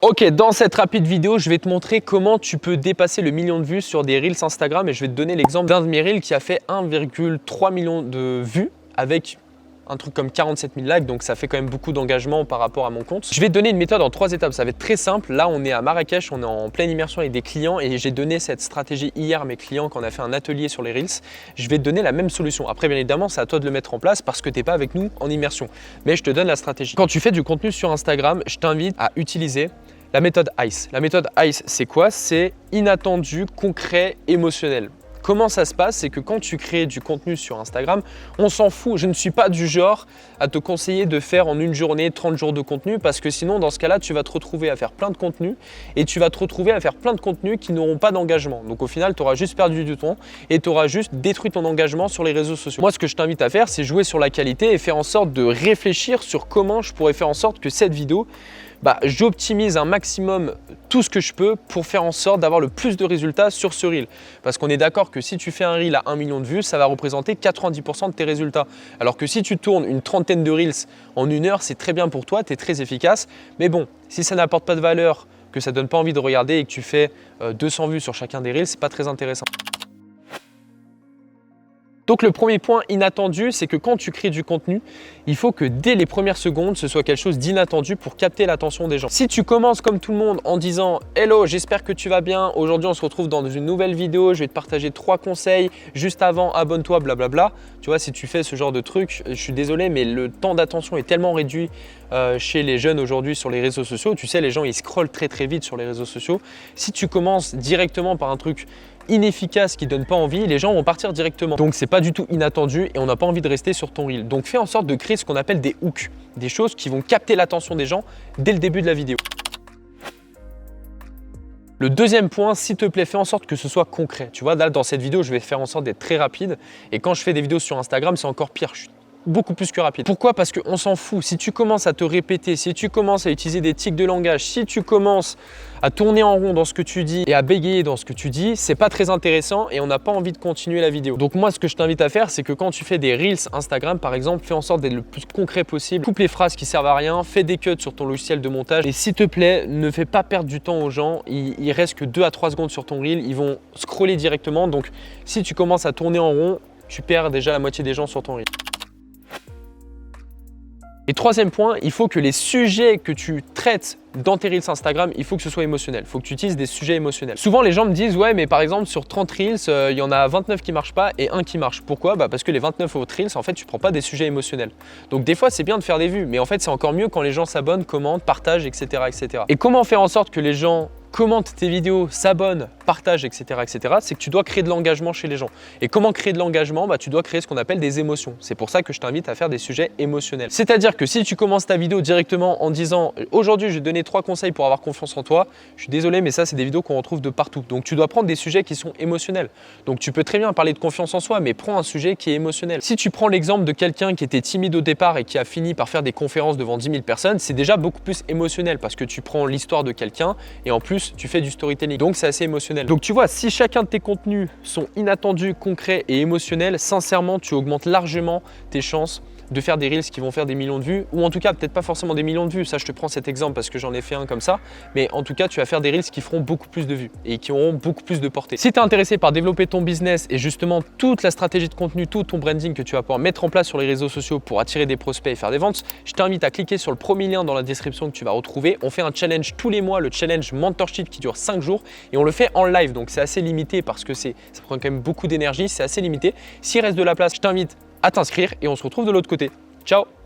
Ok, dans cette rapide vidéo, je vais te montrer comment tu peux dépasser le million de vues sur des Reels Instagram et je vais te donner l'exemple d'un de mes Reels qui a fait 1,3 million de vues avec un truc comme 47 000 likes, donc ça fait quand même beaucoup d'engagement par rapport à mon compte. Je vais te donner une méthode en 3 étapes, ça va être très simple. Là, on est à Marrakech, on est en pleine immersion avec des clients et j'ai donné cette stratégie hier à mes clients quand on a fait un atelier sur les Reels. Je vais te donner la même solution. Après, bien évidemment, c'est à toi de le mettre en place parce que tu n'es pas avec nous en immersion. Mais je te donne la stratégie. Quand tu fais du contenu sur Instagram, je t'invite à utiliser la méthode ICE. La méthode ICE, c'est quoi? C'est inattendu, concret, émotionnel. Comment ça se passe? C'est que quand tu crées du contenu sur Instagram, on s'en fout. Je ne suis pas du genre à te conseiller de faire en une journée 30 jours de contenu parce que sinon, dans ce cas-là, tu vas te retrouver à faire plein de contenu et tu vas te retrouver à faire plein de contenus qui n'auront pas d'engagement. Donc au final, tu auras juste perdu du temps et tu auras juste détruit ton engagement sur les réseaux sociaux. Moi, ce que je t'invite à faire, c'est jouer sur la qualité et faire en sorte de réfléchir sur comment je pourrais faire en sorte que cette vidéo, j'optimise un maximum tout ce que je peux pour faire en sorte d'avoir le plus de résultats sur ce reel. Parce qu'on est d'accord que si tu fais un reel à 1 million de vues, ça va représenter 90% de tes résultats. Alors que si tu tournes une trentaine de reels en 1 heure, c'est très bien pour toi, tu es très efficace. Mais bon, si ça n'apporte pas de valeur, que ça ne donne pas envie de regarder et que tu fais 200 vues sur chacun des reels, c'est pas très intéressant. Donc le premier point inattendu, c'est que quand tu crées du contenu, il faut que dès les premières secondes, ce soit quelque chose d'inattendu pour capter l'attention des gens. Si tu commences comme tout le monde en disant « Hello, j'espère que tu vas bien, aujourd'hui on se retrouve dans une nouvelle vidéo, je vais te partager 3 conseils, juste avant abonne-toi, blablabla ». Tu vois, si tu fais ce genre de truc, je suis désolé, mais le temps d'attention est tellement réduit chez les jeunes aujourd'hui sur les réseaux sociaux. Tu sais, les gens ils scrollent très vite sur les réseaux sociaux. Si tu commences directement par un truc inefficace qui donne pas envie, les gens vont partir directement. Donc c'est pas du tout inattendu et on n'a pas envie de rester sur ton reel. Donc fais en sorte de créer ce qu'on appelle des hooks, des choses qui vont capter l'attention des gens dès le début de la vidéo. Le deuxième point, s'il te plaît, fais en sorte que ce soit concret. Tu vois, là dans cette vidéo, je vais faire en sorte d'être très rapide et quand je fais des vidéos sur Instagram, c'est encore pire. Je suis beaucoup plus que rapide. Pourquoi? Parce qu'on s'en fout. Si tu commences à te répéter, si tu commences à utiliser des tics de langage, si tu commences à tourner en rond dans ce que tu dis et à bégayer dans ce que tu dis, c'est pas très intéressant et on n'a pas envie de continuer la vidéo. Donc moi, ce que je t'invite à faire, c'est que quand tu fais des Reels Instagram, par exemple, fais en sorte d'être le plus concret possible. Coupe les phrases qui servent à rien, fais des cuts sur ton logiciel de montage et s'il te plaît, ne fais pas perdre du temps aux gens. Il reste que 2 à 3 secondes sur ton Reel, ils vont scroller directement. Donc si tu commences à tourner en rond, tu perds déjà la moitié des gens sur ton Reel. Et troisième point, il faut que les sujets que tu traites dans tes Reels Instagram, il faut que ce soit émotionnel. Il faut que tu utilises des sujets émotionnels. Souvent, les gens me disent « Ouais, mais par exemple, sur 30 Reels, il y en a 29 qui ne marchent pas et 1 qui marche. » Pourquoi? Parce que les 29 autres Reels, en fait, tu ne prends pas des sujets émotionnels. Donc des fois, c'est bien de faire des vues, mais en fait, c'est encore mieux quand les gens s'abonnent, commentent, partagent, etc., etc. Et comment faire en sorte que les gens commentent tes vidéos, s'abonnent, partagent, etc., etc., c'est que tu dois créer de l'engagement chez les gens. Et comment créer de l'engagement? Tu dois créer ce qu'on appelle des émotions. C'est pour ça que je t'invite à faire des sujets émotionnels. C'est-à-dire que si tu commences ta vidéo directement en disant « Aujourd'hui, je vais te donner 3 conseils pour avoir confiance en toi », je suis désolé, mais ça, c'est des vidéos qu'on retrouve de partout. Donc, tu dois prendre des sujets qui sont émotionnels. Donc, tu peux très bien parler de confiance en soi, mais prends un sujet qui est émotionnel. Si tu prends l'exemple de quelqu'un qui était timide au départ et qui a fini par faire des conférences devant 10 000 personnes, c'est déjà beaucoup plus émotionnel parce que tu prends l'histoire de quelqu'un et en plus, tu fais du storytelling. Donc, c'est assez émotionnel. Donc, tu vois, si chacun de tes contenus sont inattendus, concrets et émotionnels, sincèrement, tu augmentes largement tes chances de faire des Reels qui vont faire des millions de vues ou en tout cas peut-être pas forcément des millions de vues, ça je te prends cet exemple parce que j'en ai fait un comme ça, mais en tout cas tu vas faire des Reels qui feront beaucoup plus de vues et qui auront beaucoup plus de portée. Si tu es intéressé par développer ton business et justement toute la stratégie de contenu, tout ton branding que tu vas pouvoir mettre en place sur les réseaux sociaux pour attirer des prospects et faire des ventes, je t'invite à cliquer sur le premier lien dans la description que tu vas retrouver. On fait un challenge tous les mois, le challenge mentorship qui dure 5 jours et on le fait en live, donc c'est assez limité parce que ça prend quand même beaucoup d'énergie, c'est assez limité. S'il reste de la place, je t'invite à t'inscrire et on se retrouve de l'autre côté. Ciao!